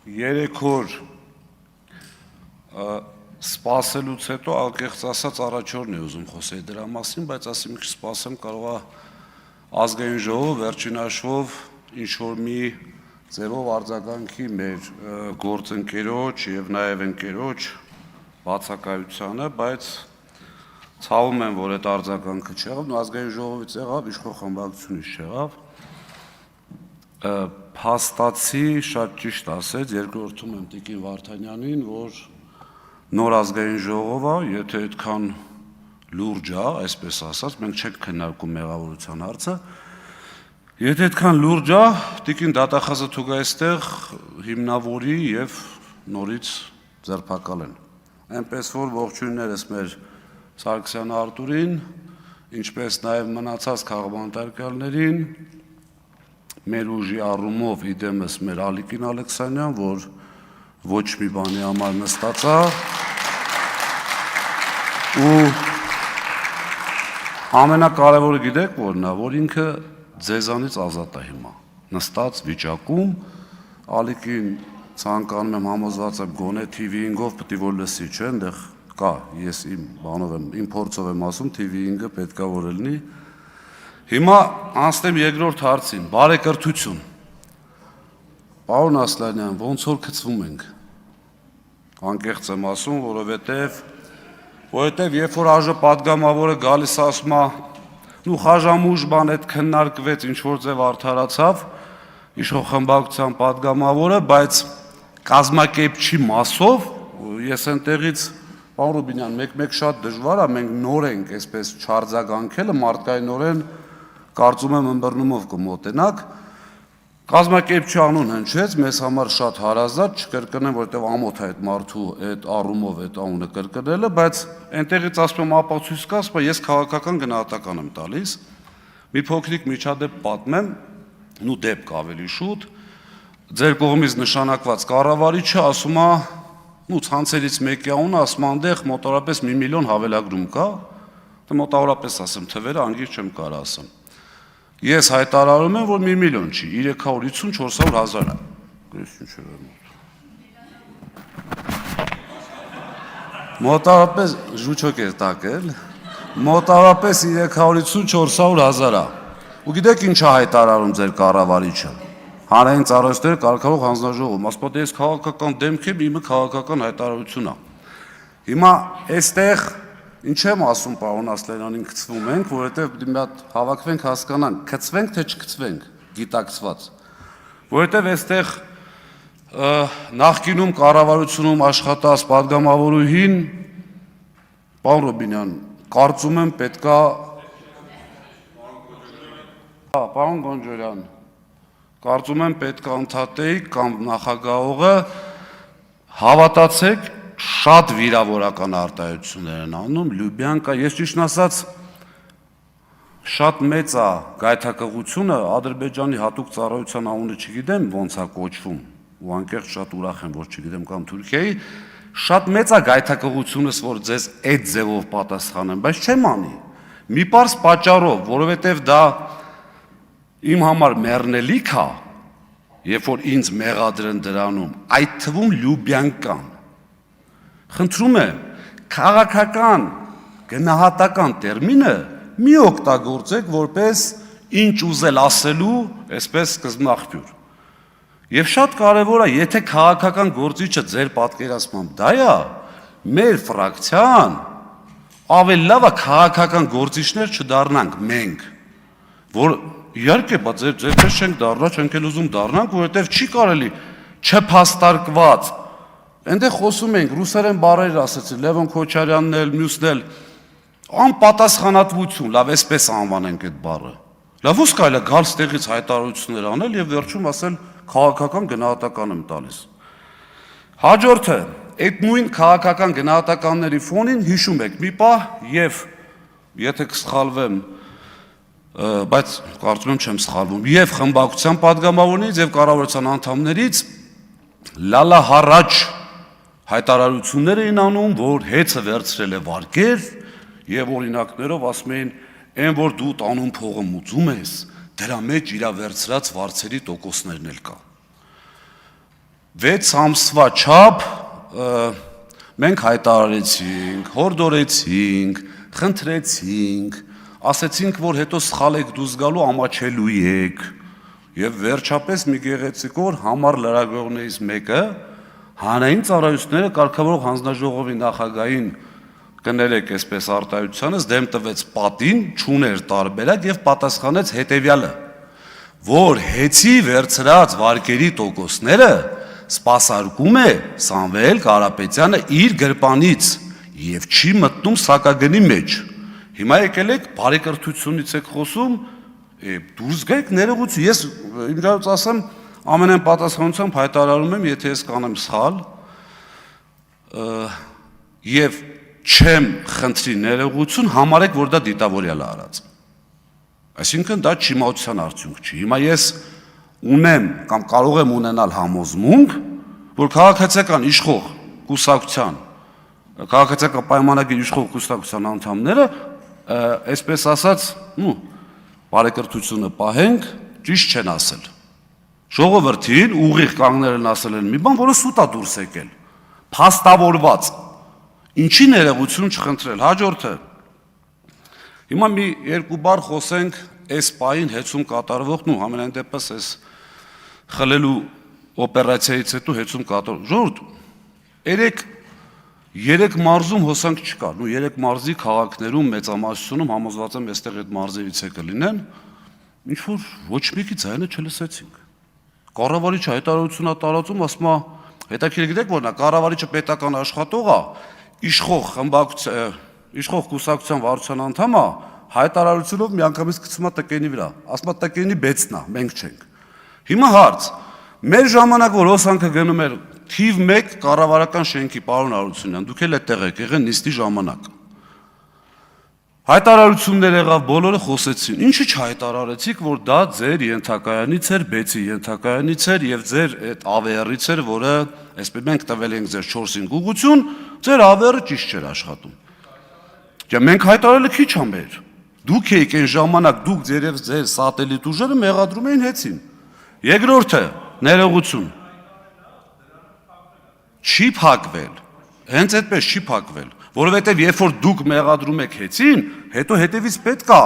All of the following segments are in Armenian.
Երեք օր սպասելուց հետո անկեղծ ասած առաջ օրն է ուզում խոսել դրա մասին, բայց ասեմ մի քիչ սպասեմ, կարող է ազգային ժողով վերջին հաշվով ինչ որ մի ձևով արձագանքի մեր գործընկերոջ եւ նաեւ ընկերոջ բացակայությանը, բայց ցավում եմ, որ այդ արձագանքը չեղավ, ու ազգային ժողովից եղավ, իշխող խմբակցությունից չեղավ։ Փաստացի շատ ճիշտ ասեց, երկրորդում եմ Տիկին Վարդանյանին, որ նոր ազգային ժողովը, եթե այդքան լուրջ է, այսպես ասած, մենք չենք քննարկում մեղավորության հարցը, եթե այդքան լուրջ է, Տիկին դատախազը թողա այստեղ հիմնավորի եւ նորից ձերբակալեն։ Այնպես որ ողջույններս մեր Սարգսյան Արտուրին, ինչպես նաեւ մնացած քաղաքապետարներին, մեր ուժի առումով իդեմս մեր Ալիկին Ալեքսանյան, որ ոչ մի բանի համար նստած է, ու ամենակարևորը գիտեք որն է, որ ինքը ձեզանից ազատ է հիմա, նստած վիճակում, Ալիկին ցանկանում եմ համոզված եմ գոնե TV5-ով պետք է որ լսի, չէ՞, այնտեղ կա, ես իմ բանով եմ, իմ փորձով եմ ասում, TV5-ը պետքա որ լինի։ Հիմա անցնեմ երկրորդ հարցին, բարեկրթություն։ Պարոն Ասլանյան, ոնց որ գցվում ենք։ Անկեղծ եմ ասում, որովհետև երբ որ ԱԺ պատգամավորը գալիս ասում է, ու խաժամուժ բան այդ քննարկվեց, ինչ որ ձև արդարացավ, իշխող խմբակցության պատգամավորը, բայց կազմակերպչի մասով, ես այնտեղից, պարոն Ռուբինյան, մեկ շատ դժվար է, մենք նոր ենք այսպես չարձագանքելը, մարդկայնորեն կարծում եմ ըմբռնումով կմոտենաք, կազմակերպչի անուն հնչեց, մեզ համար շատ հարազատ, չկրկնեմ, որովհետև ամոթ է այդ մարդու այդ առումով այդ անունը կրկնելը, բայց այնտեղից ասում եմ ապացույց կա, ասում ես քաղաքական գնահատական եմ տալիս, մի փոքրիկ միջադեպ պատմեմ, ու դեպք ավելի շուտ, ձեր կողմից նշանակված կառավարիչը ասում է, ու ցանցերից մեկի անունը ասում է, այնտեղ մոտավորապես 1 միլիոն հավելագրում կա, մոտավորապես ասեմ թվերը, անգիր չեմ կարող ասեմ։ Ես հայտարարում եմ, որ 1 միլիոն չի, 350-400 հազար է։ Մոտավորապես, ժուչոք էր տակել, մոտավորապես 350-400 հազար է։ Ու գիտեք ինչ է հայտարարում ձեր կառավարիչը։ Հանրային ծառայությունների կարգավորող հանձնաժողովում, ասում է, ես քաղաքական դեմք եմ, իմը քաղաքական հայտարարություն է։ Հիմա այստեղ ինչ եմ ասում, պարոն Ասլանյանին գցվում ենք, որովհետև մի հատ հավաքվենք հասկանանք, գցվենք թե չգցվենք, գիտակցված։ Որովհետև այստեղ նախկինում կառավարությունում աշխատած պատգամավորուհին, պարոն Ռուբինյան, կարծում եմ պետքա պարոն Գոնջորյան, կարծում եմ պետքա ընդհատեիք կամ նախագահողը հավատացեք շատ վիրավորական արտահայտություններ են անում, Լյուբյանկա, ես ճիշտ ասած շատ մեծ է գայթակղությունը, Ադրբեջանի հատուկ ծառայության անունը չգիտեմ ոնց է կոչվում, ու անկեղծ շատ ուրախ եմ, որ չգիտեմ կամ Թուրքիայի, շատ մեծ է գայթակղությունս, որ ձեզ այդ ձևով պատասխանեմ, բայց չեմ անի, մի պարզ պատճառով, որովհետև դա իմ համար մեռնելիք է, երբ որ ինձ մեղադրեն դրանում, այդ թվում Լյուբյանկան Խնդրում եմ, քաղաքական գնահատական տերմինը մի օգտագործեք որպես ինչ ուզել ասելու, այսպես սկզբնաղբյուր։ Եվ շատ կարևոր է, եթե քաղաքական գործիչը ձեր պատկերացմամբ դա է, մեր ֆրակցիան ավելի լավ է քաղաքական գործիչներ չդառնանք մենք, որ իհարկե, բայց ձեր պես չենք դառնա, չենք էլ ուզում դառնանք, որովհետև չի կարելի չփաստարկված Այնտեղ խոսում ենք, ռուսերեն բառեր ասացին, Լևոն Քոչարյանն էլ, մյուսն էլ, անպատասխանատվություն, լավ, այսպես անվանենք այդ բառը։ Լավ ո՞ւս կարելի է գալ ստեղից հայտարարություններ անել եւ վերջում ասել քաղաքական գնահատական եմ տալիս։ Հաջորդը, այդ նույն քաղաքական գնահատականների ֆոնին հիշում եք մի պահ եւ եթե կսխալվեմ, բայց կարծում եմ չեմ սխալվում, եւ խմբակցության падգամավորներից եւ կառավարության անդամներից լալա հառաջ հայտարարություններ էին անում, որ հեծը վերցրել է վարկեր եւ օրինակներով ասում էին, այն որ դու տանում փողը մուծում ես, դրա մեջ իր վերցրած վարձերի տոկոսներն էլ կա։ 6 ամսվա չափ մենք հայտարարեցինք, հորդորեցինք, խնդրեցինք, ասեցինք, որ հետո սխալ եք դուրս գալու ամաչելու եք, եւ վերջապես մի գեղեցիկ օր համար լրագրողներից մեկը հանրային ծառայությունները կարգավորող հանձնաժողովի նախագահին կներեք այսպես արտահայտությանս դեմ տվեց պատին, չուներ տարբերակ եւ պատասխանեց հետեւյալը, որ հեծի վերցրած վարկերի տոկոսները սպասարկում է Սամվել Կարապետյանը իր գրպանից եւ չի մտնում սակագնի մեջ։ Հիմա եկել եք բարեկրթությունից եք խոսում, դուրս գայք ներողություն, ես ինձ ասեմ ամենայն պատասխանությամբ հայտարարում եմ, եթե ես կանեմ սխալ, եւ չեմ խնդրի ներողություն, համարեք, որ դա դիտավորյալ է արած։ Այսինքն դա չիմացության արդյունք չի։ Հիմա ես ունեմ կամ կարող եմ ունենալ համոզմունք, որ քաղաքացիական իշխող կուսակցության, քաղաքացիական պայմանագիր իշխող կուսակցության անդամները, այսպես ասած, բարեկրթությունը պահենք, ճիշտ չեն ասել։ Ժողովրդին ուղիղ կանգնել են ասել են մի բան, որը սուտ է դուրս եկել, փաստավորված։ Ինչի ներողություն չխնդրել, հաջորդը։ Հիմա մի երկու բառ խոսենք այս պահին հեծում կատարվող, համենայն դեպս այս խլելու օպերացիայից հետո հեծում կատարվող։ Ժողովուրդ, երեք մարզում հոսանք չկա, 3 մարզի քաղաքներում մեծամասնությունում համոզված եմ այստեղ այդ մարզերից է կլինեն, ինչ որ ոչ մեկի ձայնը չլսեցինք։ Կառավարիչը հայտարարություն է տարածում, ասում է, հետաքրքիր գիտեք որն է, կառավարիչը պետական աշխատող է, իշխող կուսակցության վարչության անդամ է, հայտարարությունով միանգամից գցում է տկենի վրա, ասում է տկենի բեցն է, մենք չենք։ Հիմա հարց, մեր ժամանակ որ հոսանքը գնում էր թիվ 1 կառավարական շենքի, պարոն Արությունյան, դուք էլ այդտեղ եք եղել նիստի ժամանակ։ Հայտարարություններ եղավ, բոլորը խոսեցին, ինչի չհայտարարեցիք, որ դա ձեր ենթակայանից էր, բեցի ենթակայանից էր եւ ձեր այդ AVR-ից էր, որը այսպես մենք տվել ենք ձեր 4-ին ուղղություն, ձեր AVR-ը ճիշտ չէր աշխատում։ Դե մենք հայտարարելը քիչ ա մեր։ Դուք եք այն ժամանակ դուք ձեր սատելիտ ուժերը մեղադրում էին հեծին։ Երկրորդը, ներողություն։ Չի փակվել։ Հենց այդպես չի փակվել, որովհետև երբ որ դուք մեղադրում եք հեծին, հետո հետևից պետք է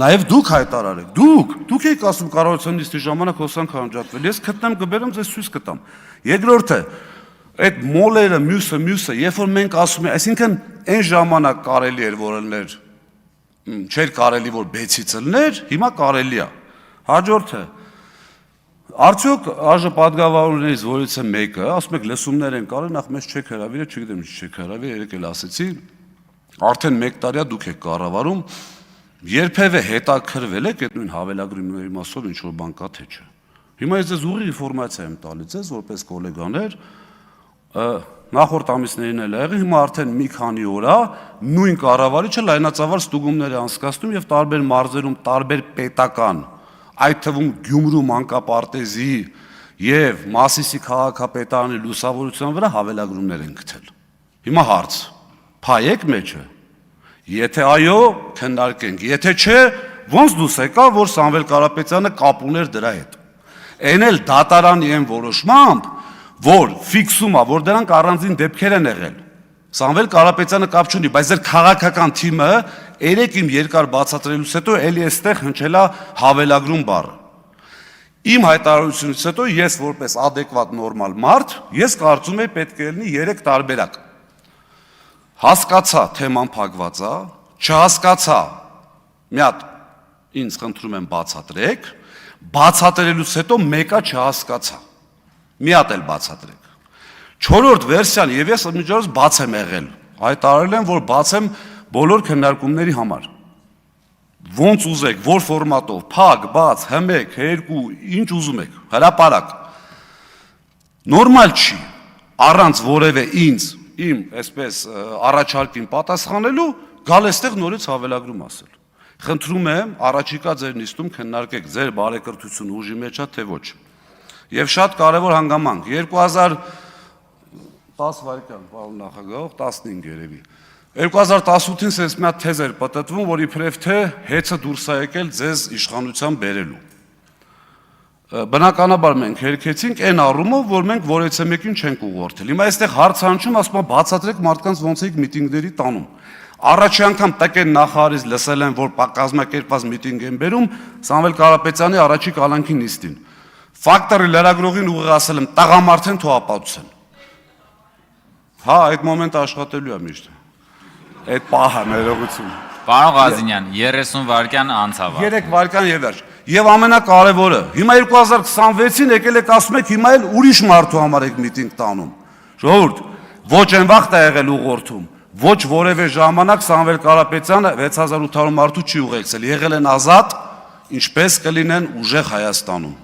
նաև դուք հայտարարեք։ Դուք եք ասում կառավարության նիստի ժամանակ հոսանք անջատվել։ Ես գտնեմ կբերեմ ձեզ ցույց կտամ։ Երկրորդը, այդ մոլերը, մյուսը, երբ որ մենք ասում ենք, այսինքն այն ժամանակ կարելի էր որ ելներ, չէր կարելի որ բեցից ելներ, հիմա կարելի է։ Հաջորդը, արդյոք ԱԺ պատգամավորներից որից է մեկը, ասում եք լսումներ են կարել, նախ մեզ չեք հրավիրել, չգիտեմ ինչ չեք հրավիրել, երեք էլ ասեցի, արդեն 1 տարի դուք եք կառավարում, երբևէ հետաքրվել եք այդ նույն հավելագրի մասով ինչ որ բան կա թե չէ։ Հիմա ես ձեզ ուղիղ ինֆորմացիա եմ տալիս ձեզ որպես գոլեգաներ, նախորդ ամիսներին էլ եղել, հիմա արդեն մի քանի օր է նույն կառավարիչը լայնածավալ ստուգումներ է անցկացնում եւ տարբեր մարզերում տարբեր պետական, այդ թվում Գյումրու մանկապարտեզի եւ Մասիսի քաղաքապետարանի լուսավորության վրա հավելագրումներ են գտել։ Հիմա հարց. փայեք մեջը։ Եթե այո, քննարկենք, եթե չէ, ոնց դուս եկա, որ Սամվել Կարապետյանը կապ ուներ դրա հետ։ Այն էլ դատարանի այն որոշմամբ, որ ֆիքսում է, որ դրանք առանձին դեպքեր են եղել։ Սամվել Կարապետյանը կապ չունի, բայց ձեր քաղաքական թիմը երեք իմ երկար բացատրելուց հետո էլի էստեղ հնչել է հավելագրում բառը։ Իմ հայտարարությունից հետո ես որպես adekvat նորմալ մարդ, ես կարծում եմ պետք է լինի 3 տարբերակ։ Հասկացա թեման փակված է, չհասկացա, մի հատ ինձ խնդրում եմ բացատրեք, բացատրելուց հետո մեկը չհասկացա։ Մի հատ էլ բացատրեք։ 4-րդ վերսիան եւ ես միջոցով բաց եմ եղել։ Հայտարարել եմ, որ բաց եմ բոլոր քննարկումների համար։ Ոնց ուզեք, որ ֆորմատով, փակ, բաց, հմեք, երկու, ինչ ուզում եք, հրապարակ։ Նորմալ չի, առանց որևէ ինձ, իմ այսպես առաջարկին պատասխանելու, գալ էստեղ նորից հավելագրում ասել։ Խնդրում եմ, առաջիկա ձեր նիստում քննարկեք ձեր բարեկրթությունը ուժի մեջ է, թե ոչ։ Եվ շատ կարևոր հանգամանք, 10 վայրկյան, պարոն նախագահող, 15 երևի։ 2018-ին սենց մի հատ թեզ էր պտտվում, որ իբրև թե հեծը դուրս է եկել ձեզ իշխանության բերելու։ Բնականաբար մենք հերքեցինք այն առումով, որ մենք որևէ մեկին չենք ուղղորդել։ Հիմա այստեղ հարց հնչում, ասում եմ, բացատրեք մարդկանց ոնց եք միտինգների տանում։ Առաջի անգամ տկեն նախարարից լսել են, որ կազմակերպված միտինգ են բերում Սամվել Կարապետյանի առաջի կալանքի նիստին։ Ֆակտորի լրագրողին ուղիղ ասել եմ, տղամարդ են թող ապացուցեն։ Հա, այդ մոմենտը աշխատելու է միշտ։ Այդ պահը ներողություն։ Պարոն Ղազինյան, 30 վայրկյան անցավ։ 3 վայրկյան եւ վերջ։ Եվ ամենակարևորը, հիմա 2026-ին եկել եք ասում եք, հիմա էլ ուրիշ մարդու համար եք միտինգ տանում։ Ժողովուրդ, ոչ այն վաղտ է եղել ուղղորդում, ոչ որևէ ժամանակ Սամվել Կարապետյանը 6800 մարդու չի ուղեկցել, եղել են ազատ, ինչպես կլինեն ուժեղ Հայաստանում։